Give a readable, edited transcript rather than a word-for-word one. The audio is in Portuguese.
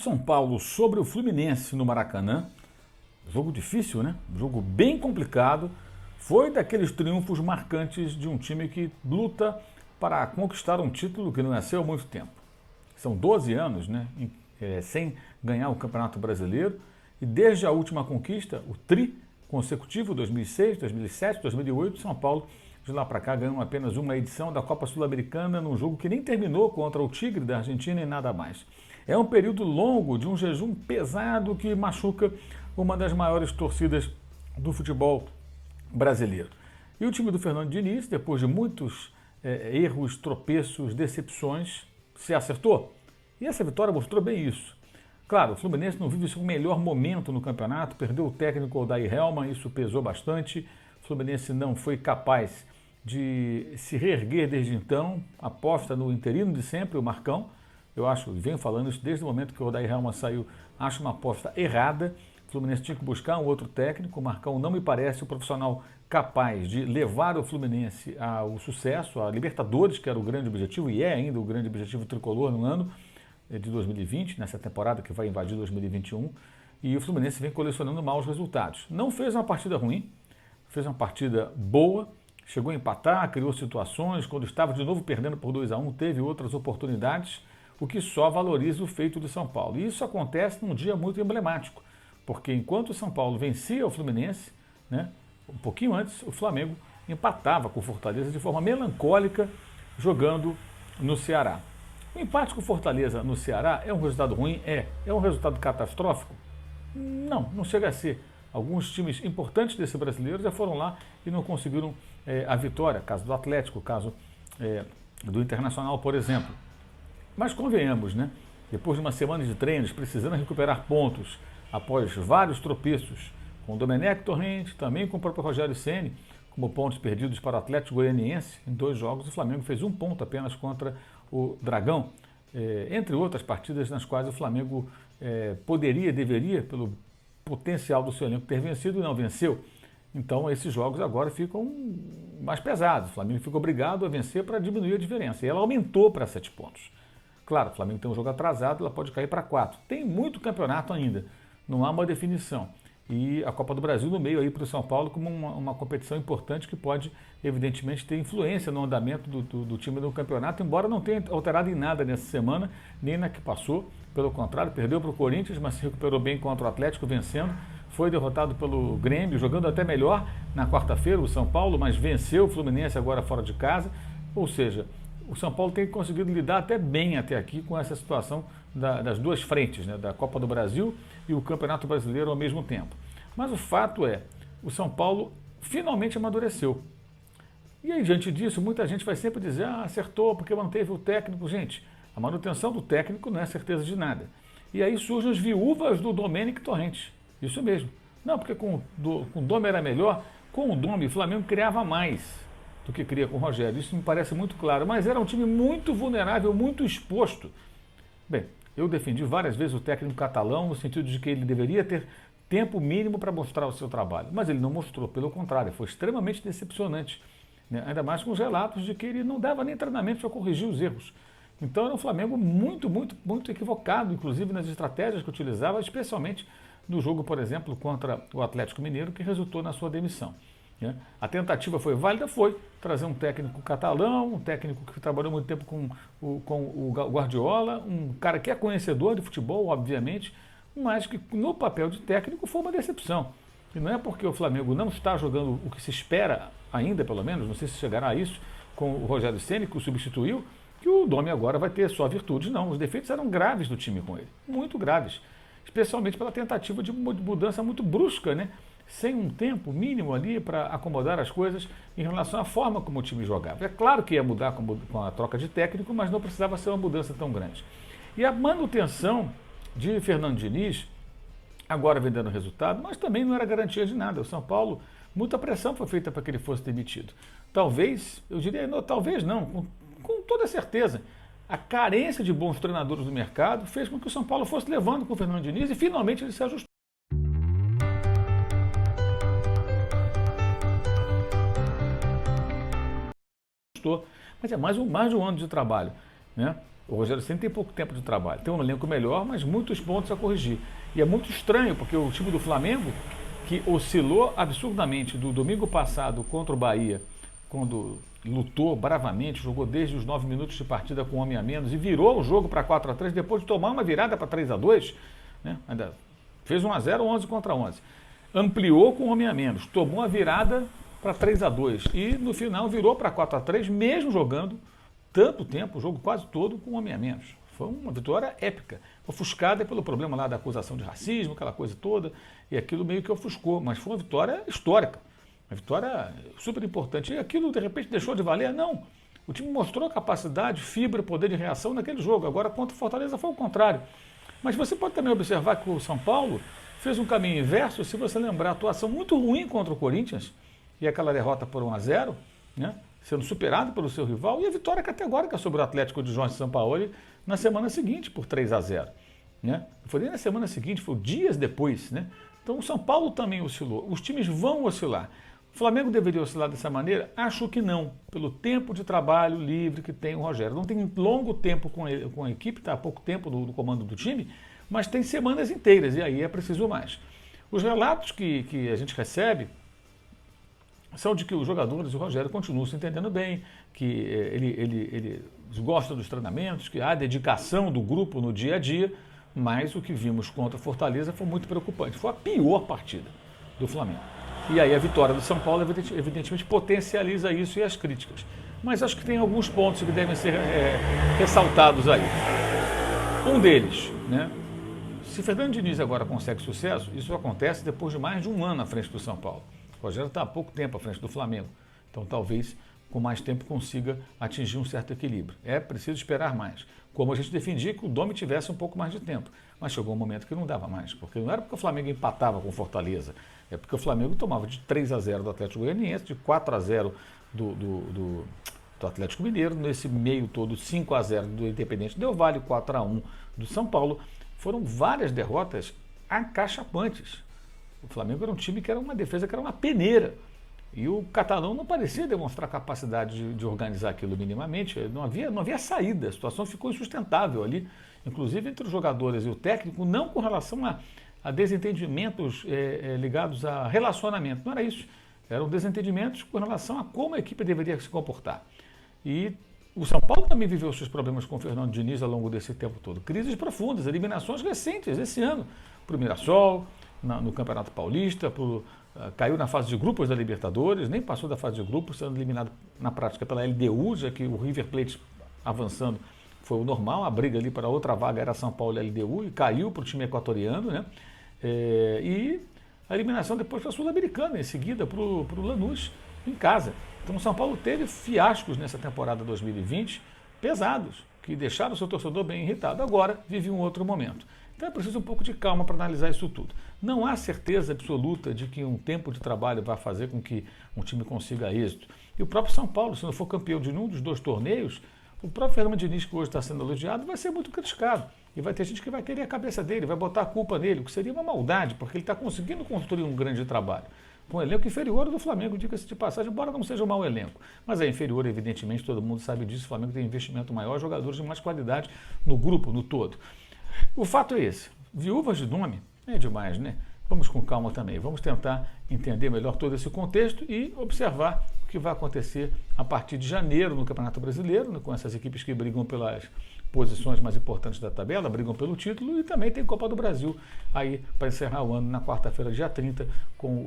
São Paulo sobre o Fluminense no Maracanã, jogo difícil, né? Jogo bem complicado, foi daqueles triunfos marcantes de um time que luta para conquistar um título que não é seu há muito tempo. São 12 anos, né, sem ganhar o Campeonato Brasileiro, e desde a última conquista, o tri consecutivo, 2006, 2007, 2008, São Paulo de lá para cá ganhou apenas uma edição da Copa Sul-Americana num jogo que nem terminou contra o Tigre da Argentina e nada mais. É um período longo de um jejum pesado que machuca uma das maiores torcidas do futebol brasileiro. E o time do Fernando Diniz, depois de muitos erros, tropeços, decepções, se acertou. E essa vitória mostrou bem isso. Claro, o Fluminense não vive seu melhor momento no campeonato, perdeu o técnico Odair Hellmann, isso pesou bastante. O Fluminense não foi capaz de se reerguer desde então, aposta no interino de sempre, o Marcão. Eu acho, e venho falando isso desde o momento que o Odair Hellmann saiu, acho uma aposta errada. O Fluminense tinha que buscar um outro técnico, o Marcão não me parece o profissional capaz de levar o Fluminense ao sucesso, a Libertadores, que era o grande objetivo, e é ainda o grande objetivo tricolor no ano de 2020, nessa temporada que vai invadir 2021, e o Fluminense vem colecionando maus resultados. Não fez uma partida ruim, fez uma partida boa, chegou a empatar, criou situações, quando estava de novo perdendo por 2-1, teve outras oportunidades, o que só valoriza o feito do São Paulo. E isso acontece num dia muito emblemático, porque enquanto o São Paulo vencia o Fluminense, né, um pouquinho antes, o Flamengo empatava com o Fortaleza de forma melancólica, jogando no Ceará. O empate com o Fortaleza no Ceará é um resultado ruim? É um resultado catastrófico? Não chega a ser. Alguns times importantes desse brasileiro já foram lá e não conseguiram a vitória, caso do Atlético, caso do Internacional, por exemplo. Mas convenhamos, né? Depois de uma semana de treinos, precisando recuperar pontos após vários tropeços com o Domenech Torrent, também com o próprio Rogério Ceni, como pontos perdidos para o Atlético Goianiense em 2 jogos, o Flamengo fez 1 ponto apenas contra o Dragão, entre outras partidas nas quais o Flamengo poderia, deveria, pelo potencial do seu elenco, ter vencido e não venceu. Então esses jogos agora ficam mais pesados, o Flamengo fica obrigado a vencer para diminuir a diferença, e ela aumentou para 7 pontos. Claro, o Flamengo tem um jogo atrasado, ela pode cair para 4. Tem muito campeonato ainda, não há uma definição. E a Copa do Brasil no meio aí para o São Paulo como uma competição importante que pode, evidentemente, ter influência no andamento do time do campeonato, embora não tenha alterado em nada nessa semana, nem na que passou. Pelo contrário, perdeu para o Corinthians, mas se recuperou bem contra o Atlético, vencendo. Foi derrotado pelo Grêmio, jogando até melhor na quarta-feira, o São Paulo, mas venceu o Fluminense agora fora de casa. Ou seja, o São Paulo tem conseguido lidar até bem até aqui com essa situação das duas frentes, né, da Copa do Brasil e o Campeonato Brasileiro ao mesmo tempo. Mas o fato é, o São Paulo finalmente amadureceu. E aí, diante disso, muita gente vai sempre dizer, acertou porque manteve o técnico. Gente, a manutenção do técnico não é certeza de nada. E aí surgem as viúvas do Domenech Torrent. Isso mesmo. Não, porque com o Dome era melhor, com o Dome o Flamengo criava mais do que cria com o Rogério. Isso me parece muito claro, mas era um time muito vulnerável, muito exposto. Bem, eu defendi várias vezes o técnico catalão no sentido de que ele deveria ter tempo mínimo para mostrar o seu trabalho, mas ele não mostrou, pelo contrário, foi extremamente decepcionante, né? Ainda mais com os relatos de que ele não dava nem treinamento para corrigir os erros. Então era um Flamengo muito equivocado, inclusive nas estratégias que utilizava, especialmente no jogo, por exemplo, contra o Atlético Mineiro, que resultou na sua demissão. A tentativa foi válida, foi trazer um técnico catalão, um técnico que trabalhou muito tempo com o Guardiola, um cara que é conhecedor de futebol, obviamente, mas que no papel de técnico foi uma decepção. E não é porque o Flamengo não está jogando o que se espera ainda, pelo menos, não sei se chegará a isso, com o Rogério Ceni, que o substituiu, que o Dome agora vai ter só virtudes. Não, os defeitos eram graves do time com ele, muito graves, especialmente pela tentativa de mudança muito brusca, né? Sem um tempo mínimo ali para acomodar as coisas em relação à forma como o time jogava. É claro que ia mudar com a troca de técnico, mas não precisava ser uma mudança tão grande. E a manutenção de Fernando Diniz, agora vem dando resultado, mas também não era garantia de nada. O São Paulo, muita pressão foi feita para que ele fosse demitido. Talvez, eu diria, não, talvez não, com toda certeza, a carência de bons treinadores no mercado fez com que o São Paulo fosse levando com o Fernando Diniz e finalmente ele se ajustou. Mas é mais de um ano de trabalho, né? O Rogério Ceni tem pouco tempo de trabalho, tem um elenco melhor, mas muitos pontos a corrigir. E é muito estranho, porque o time do Flamengo, que oscilou absurdamente do domingo passado contra o Bahia, quando lutou bravamente, jogou desde os 9 minutos de partida com um homem a menos e virou o jogo para 4-3 depois de tomar uma virada para 3-2, né? Ainda fez 1-0, 11 contra 11. Ampliou com um homem a menos, tomou a virada para 3-2 e no final virou para 4-3, mesmo jogando tanto tempo, o jogo quase todo com um homem a menos. Foi uma vitória épica, ofuscada pelo problema lá da acusação de racismo, aquela coisa toda, e aquilo meio que ofuscou, mas foi uma vitória histórica, uma vitória super importante. E aquilo de repente deixou de valer? Não. O time mostrou capacidade, fibra, poder de reação naquele jogo. Agora contra o Fortaleza foi o contrário. Mas você pode também observar que o São Paulo fez um caminho inverso, se você lembrar a atuação muito ruim contra o Corinthians, e aquela derrota por 1-0, né? Sendo superado pelo seu rival, e a vitória categórica sobre o Atlético de Jorge Sampaoli na semana seguinte, por 3-0. Né? Não foi nem na semana seguinte, foi dias depois. Né? Então o São Paulo também oscilou. Os times vão oscilar. O Flamengo deveria oscilar dessa maneira? Acho que não, pelo tempo de trabalho livre que tem o Rogério. Não tem longo tempo com a equipe, está há pouco tempo no comando do time, mas tem semanas inteiras, e aí é preciso mais. Os relatos que a gente recebe são de que os jogadores e o Rogério continuam se entendendo bem, que eles gostam dos treinamentos, que há dedicação do grupo no dia a dia, mas o que vimos contra a Fortaleza foi muito preocupante. Foi a pior partida do Flamengo. E aí a vitória do São Paulo evidentemente potencializa isso e as críticas. Mas acho que tem alguns pontos que devem ser ressaltados aí. Um deles, né? Se Fernando Diniz agora consegue sucesso, isso acontece depois de mais de um ano à frente do São Paulo. O Rogério está há pouco tempo à frente do Flamengo, então talvez com mais tempo consiga atingir um certo equilíbrio. É preciso esperar mais. Como a gente defendia que o Domi tivesse um pouco mais de tempo, mas chegou um momento que não dava mais, porque não era porque o Flamengo empatava com o Fortaleza, é porque o Flamengo tomava de 3-0 do Atlético Goianiense, de 4-0 do Atlético Mineiro, nesse meio todo 5-0 do Independente Del Valle, 4-1 do São Paulo. Foram várias derrotas acachapantes. O Flamengo era um time que era uma defesa, que era uma peneira. E o catalão não parecia demonstrar capacidade de organizar aquilo minimamente. Não havia saída, a situação ficou insustentável ali, inclusive entre os jogadores e o técnico, não com relação a desentendimentos ligados a relacionamento. Não era isso. Eram desentendimentos com relação a como a equipe deveria se comportar. E o São Paulo também viveu seus problemas com o Fernando Diniz ao longo desse tempo todo. Crises profundas, eliminações recentes esse ano. Para o Mirassol, no Campeonato Paulista, caiu na fase de grupos da Libertadores, nem passou da fase de grupos, sendo eliminado na prática pela LDU, já que o River Plate avançando foi o normal, a briga ali para outra vaga era São Paulo e LDU, e caiu para o time equatoriano, né? E a eliminação depois para a Sul-Americana, em seguida para o Lanús, em casa. Então o São Paulo teve fiascos nessa temporada 2020 pesados, que deixaram o seu torcedor bem irritado. Agora vive um outro momento. Então é preciso um pouco de calma para analisar isso tudo. Não há certeza absoluta de que um tempo de trabalho vai fazer com que um time consiga êxito. E o próprio São Paulo, se não for campeão de nenhum dos dois torneios, o próprio Fernando Diniz, que hoje está sendo elogiado, vai ser muito criticado. E vai ter gente que vai querer a cabeça dele, vai botar a culpa nele, o que seria uma maldade, porque ele está conseguindo construir um grande trabalho. Com um elenco inferior ao do Flamengo, diga-se de passagem, embora não seja um mau elenco. Mas é inferior, evidentemente, todo mundo sabe disso. O Flamengo tem investimento maior, jogadores de mais qualidade no grupo, no todo. O fato é esse. Viúvas de nome é demais, né? Vamos com calma também. Vamos tentar entender melhor todo esse contexto e observar o que vai acontecer a partir de janeiro no Campeonato Brasileiro, né, com essas equipes que brigam pelas posições mais importantes da tabela, brigam pelo título, e também tem Copa do Brasil aí para encerrar o ano na quarta-feira, dia 30, com